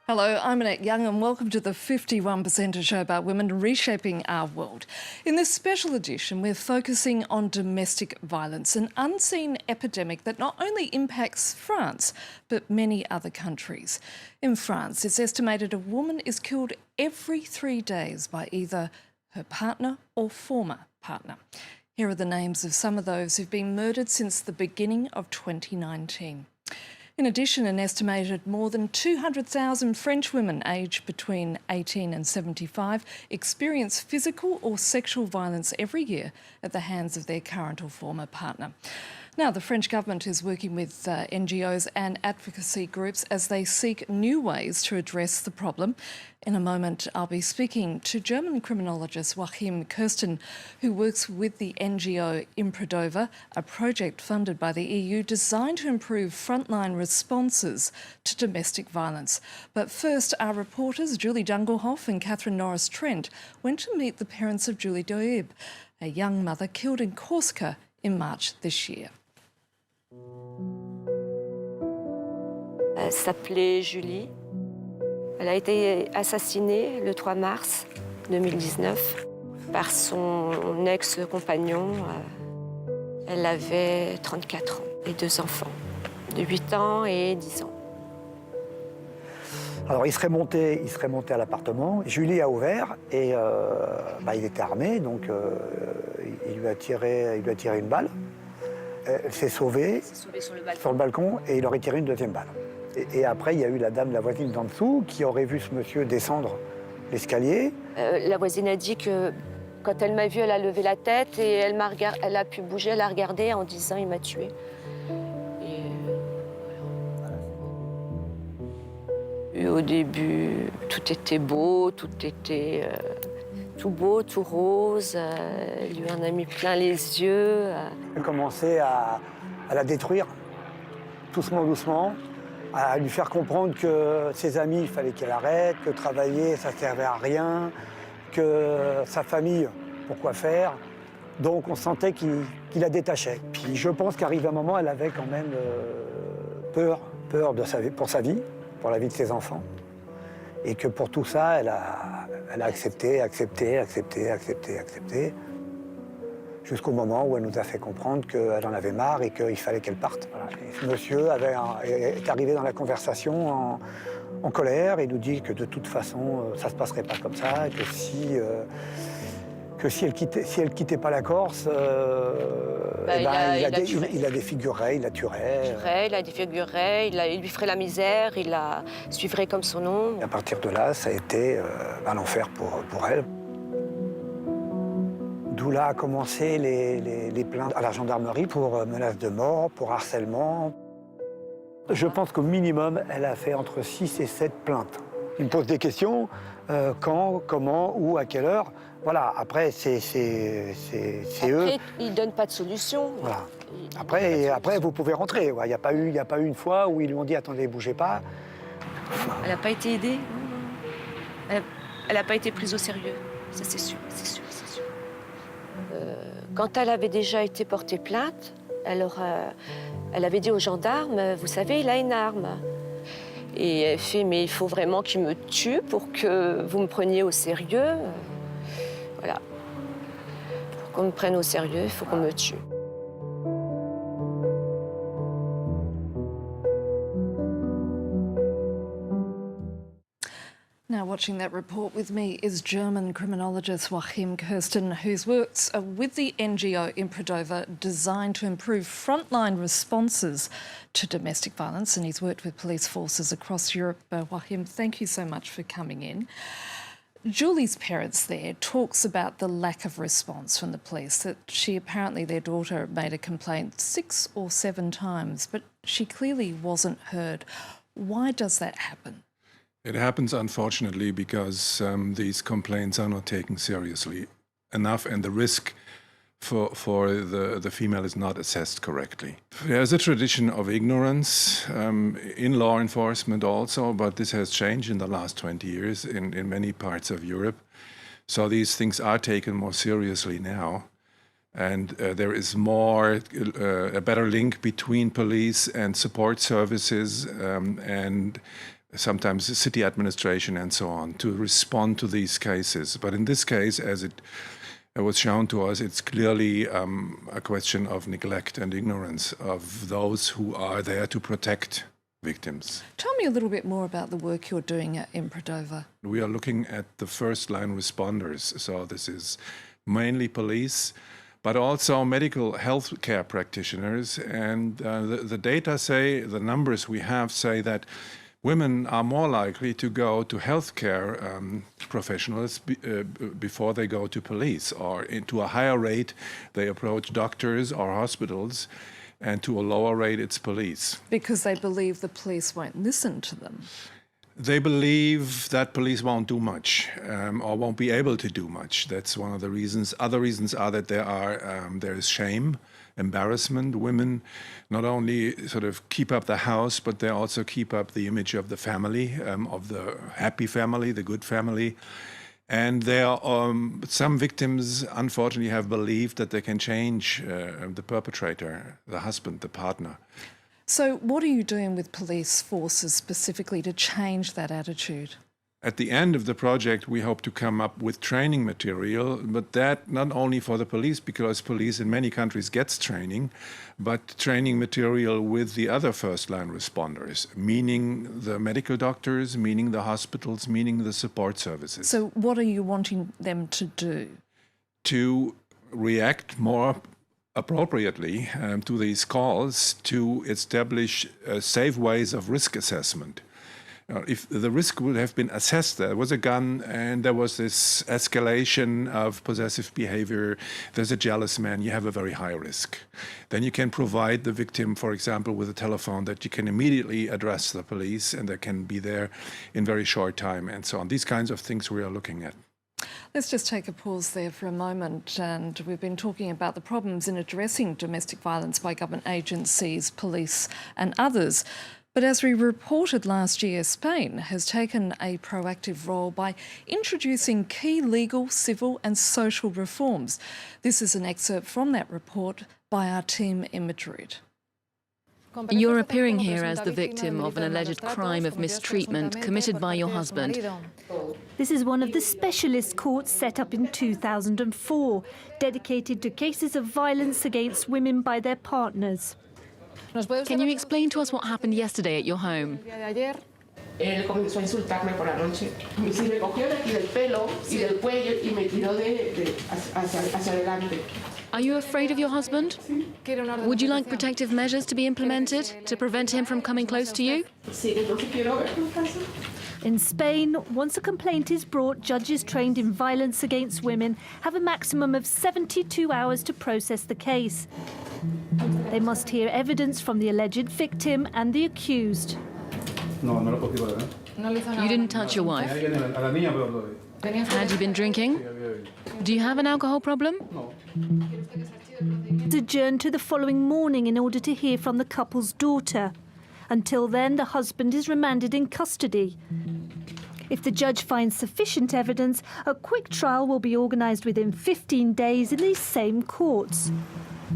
Hello, I'm Annette Young and welcome to the 51%, a show about women reshaping our world. In this special edition, we're focusing on domestic violence, an unseen epidemic that not only impacts France, but many other countries. In France, it's estimated a woman is killed every 3 days by either her partner or former partner. Here are the names of some of those who've been murdered since the beginning of 2019. In addition, an estimated more than 200,000 French women aged between 18 and 75 experience physical or sexual violence every year at the hands of their current or former partner. Now, the French government is working with NGOs and advocacy groups as they seek new ways to address the problem. In a moment, I'll be speaking to German criminologist Joachim Kersten, who works with the NGO Improdova, a project funded by the EU designed to improve frontline responses to domestic violence. But first, our reporters Julie Dungelhoff and Catherine Norris-Trent went to meet the parents of Julie Doib, a young mother killed in Corsica in March this year. Elle s'appelait Julie. Elle a été assassinée le 3 mars 2019 par son ex-compagnon. Elle avait 34 ans et 2 enfants, de 8 ans et 10 ans. Alors il serait monté à l'appartement. Julie a ouvert et il était armé, donc il lui a tiré une balle. Elle s'est sauvée sur le balcon et il aurait tiré une deuxième balle. Et après, il y a eu la voisine d'en dessous, qui aurait vu ce monsieur descendre l'escalier. La voisine a dit que quand elle m'a vue, elle a levé la tête et elle a pu bouger, elle a regardé en disant « il m'a tuée ». Et au début, tout était beau, tout était tout beau, tout rose. Elle lui en a mis plein les yeux. Elle a commencé à la détruire, doucement, à lui faire comprendre que ses amis, il fallait qu'elle arrête, que travailler, ça ne servait à rien, que sa famille, pourquoi faire. Donc on sentait qu'il la détachait. Puis je pense qu'arrive un moment, elle avait quand même peur pour sa vie, pour la vie de ses enfants. Et que pour tout ça, elle a accepté, jusqu'au moment où elle nous a fait comprendre qu'elle en avait marre et qu'il fallait qu'elle parte. Voilà. Et ce monsieur est arrivé dans la conversation en colère et nous dit que de toute façon, ça ne se passerait pas comme ça, que si elle quittait pas la Corse, il la défigurerait, il la tuerait. Il la défigurerait, il lui ferait la misère, il la suivrait comme son nom. Et à partir de là, ça a été l'enfer pour elle. D'où là a commencé les plaintes à la gendarmerie pour menaces de mort, pour harcèlement. Je pense qu'au minimum, elle a fait entre 6 et 7 plaintes. Il me pose des questions, quand, comment, où, à quelle heure. Voilà, après, c'est eux. Après, ils ne donnent pas de solution. Voilà. Après, vous pouvez rentrer. Il n'y a pas eu une fois où ils lui ont dit « attendez, bougez pas ». Elle n'a pas été aidée. Elle n'a pas été prise au sérieux. Ça, c'est sûr. Quand elle avait déjà été portée plainte, alors, elle avait dit aux gendarmes « vous savez, il a une arme ». Et elle fait « mais il faut vraiment qu'il me tue pour que vous me preniez au sérieux ». Voilà. Pour qu'on me prenne au sérieux, il faut qu'on me tue. Now, watching that report with me is German criminologist Joachim Kersten, whose works are with the NGO Improdova, designed to improve frontline responses to domestic violence, and he's worked with police forces across Europe. Joachim, thank you so much for coming in. Julie's parents there talks about the lack of response from the police, that apparently their daughter made a complaint 6 or 7 times, but she clearly wasn't heard. Why does that happen? It happens, unfortunately, because these complaints are not taken seriously enough, and the risk for the female is not assessed correctly. There's a tradition of ignorance in law enforcement also, but this has changed in the last 20 years in many parts of Europe. So these things are taken more seriously now. And there is a better link between police and support services, and sometimes the city administration and so on, to respond to these cases. But in this case, as it was shown to us, it's clearly a question of neglect and ignorance of those who are there to protect victims. Tell me a little bit more about the work you're doing at Improdova. We are looking at the first-line responders. So this is mainly police, but also medical health care practitioners. And the data say, the numbers we have say that women are more likely to go to healthcare professionals before they go to police, or to a higher rate they approach doctors or hospitals, and to a lower rate it's police. Because they believe the police won't listen to them. They believe that police won't do much or won't be able to do much. That's one of the reasons. Other reasons are that there is shame, embarrassment. Women not only sort of keep up the house, but they also keep up the image of the family, of the happy family, the good family. And some victims, unfortunately, have believed that they can change the perpetrator, the husband, the partner. So what are you doing with police forces specifically to change that attitude? At the end of the project, we hope to come up with training material, but that not only for the police, because police in many countries gets training, but training material with the other first-line responders, meaning the medical doctors, meaning the hospitals, meaning the support services. So what are you wanting them to do? To react more appropriately to these calls, to establish safe ways of risk assessment. If the risk would have been assessed, there was a gun and there was this escalation of possessive behavior, there's a jealous man, you have a very high risk. Then you can provide the victim, for example, with a telephone that you can immediately address the police and they can be there in very short time and so on. These kinds of things we are looking at. Let's just take a pause there for a moment, and we've been talking about the problems in addressing domestic violence by government agencies, police and others. But as we reported last year, Spain has taken a proactive role by introducing key legal, civil and social reforms. This is an excerpt from that report by our team in Madrid. You're appearing here as the victim of an alleged crime of mistreatment committed by your husband. This is one of the specialist courts set up in 2004, dedicated to cases of violence against women by their partners. Can you explain to us what happened yesterday at your home? Él comenzó a insultarme por la noche. Me cogió de aquí del pelo y del cuello y me tiró hacia adelante. Are you afraid of your husband? Would you like protective measures to be implemented to prevent him from coming close to you? In Spain, once a complaint is brought, judges trained in violence against women have a maximum of 72 hours to process the case. They must hear evidence from the alleged victim and the accused. You didn't touch your wife. Had you been drinking? Do you have an alcohol problem? It's adjourned to the following morning in order to hear from the couple's daughter. Until then, the husband is remanded in custody. If the judge finds sufficient evidence, a quick trial will be organised within 15 days in these same courts.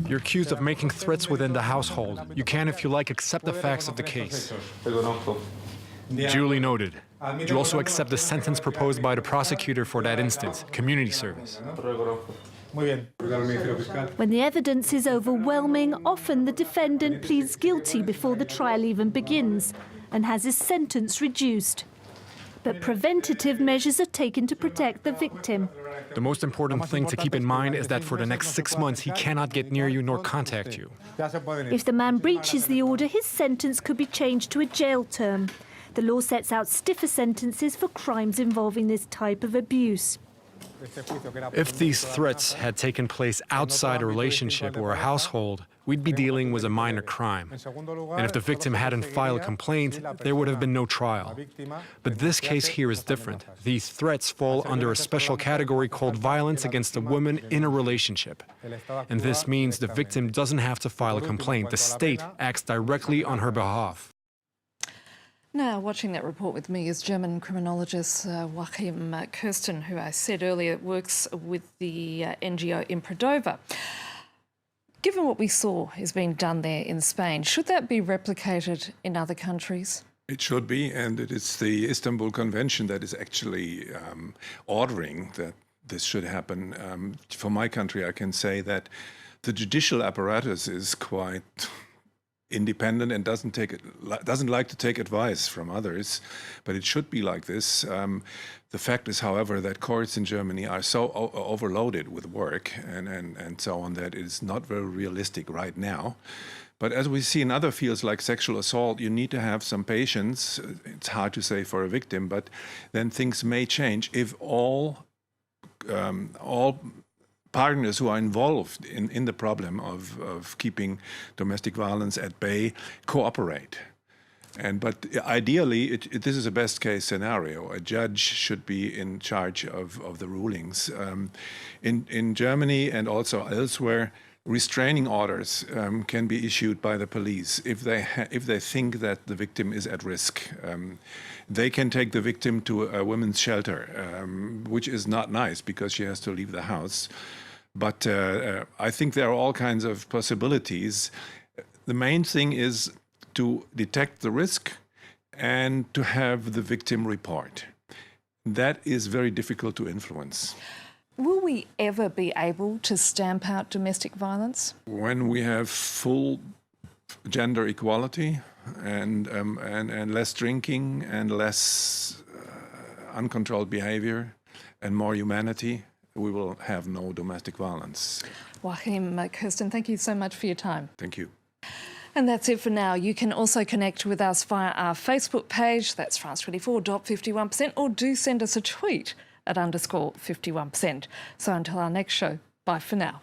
You're accused of making threats within the household. You can, if you like, accept the facts of the case. Duly noted. You also accept the sentence proposed by the prosecutor for that instance, community service. When the evidence is overwhelming, often the defendant pleads guilty before the trial even begins and has his sentence reduced. But preventative measures are taken to protect the victim. The most important thing to keep in mind is that for the next 6 months, he cannot get near you nor contact you. If the man breaches the order, his sentence could be changed to a jail term. The law sets out stiffer sentences for crimes involving this type of abuse. If these threats had taken place outside a relationship or a household, we'd be dealing with a minor crime. And if the victim hadn't filed a complaint, there would have been no trial. But this case here is different. These threats fall under a special category called violence against a woman in a relationship. And this means the victim doesn't have to file a complaint. The state acts directly on her behalf. Now, watching that report with me is German criminologist Joachim Kersten, who I said earlier works with the NGO Improdova. Given what we saw is being done there in Spain, should that be replicated in other countries? It should be, and it is the Istanbul Convention that is actually ordering that this should happen. For my country, I can say that the judicial apparatus is quite independent and doesn't like to take advice from others, but it should be like this. The fact is, however, that courts in Germany are so overloaded with work and so on that it is not very realistic right now. But as we see in other fields like sexual assault, you need to have some patience. It's hard to say for a victim, but then things may change if all partners who are involved in the problem of keeping domestic violence at bay cooperate. But ideally, this is a best case scenario. A judge should be in charge of the rulings. In Germany and also elsewhere, restraining orders can be issued by the police if they think that the victim is at risk. They can take the victim to a women's shelter, which is not nice because she has to leave the house. But I think there are all kinds of possibilities. The main thing is to detect the risk and to have the victim report. That is very difficult to influence. Will we ever be able to stamp out domestic violence? When we have full gender equality and less drinking and less uncontrolled behavior and more humanity, we will have no domestic violence. Joachim Kersten, thank you so much for your time. Thank you. And that's it for now. You can also connect with us via our Facebook page, that's France24.51%, or do send us a tweet at _51%. So until our next show, bye for now.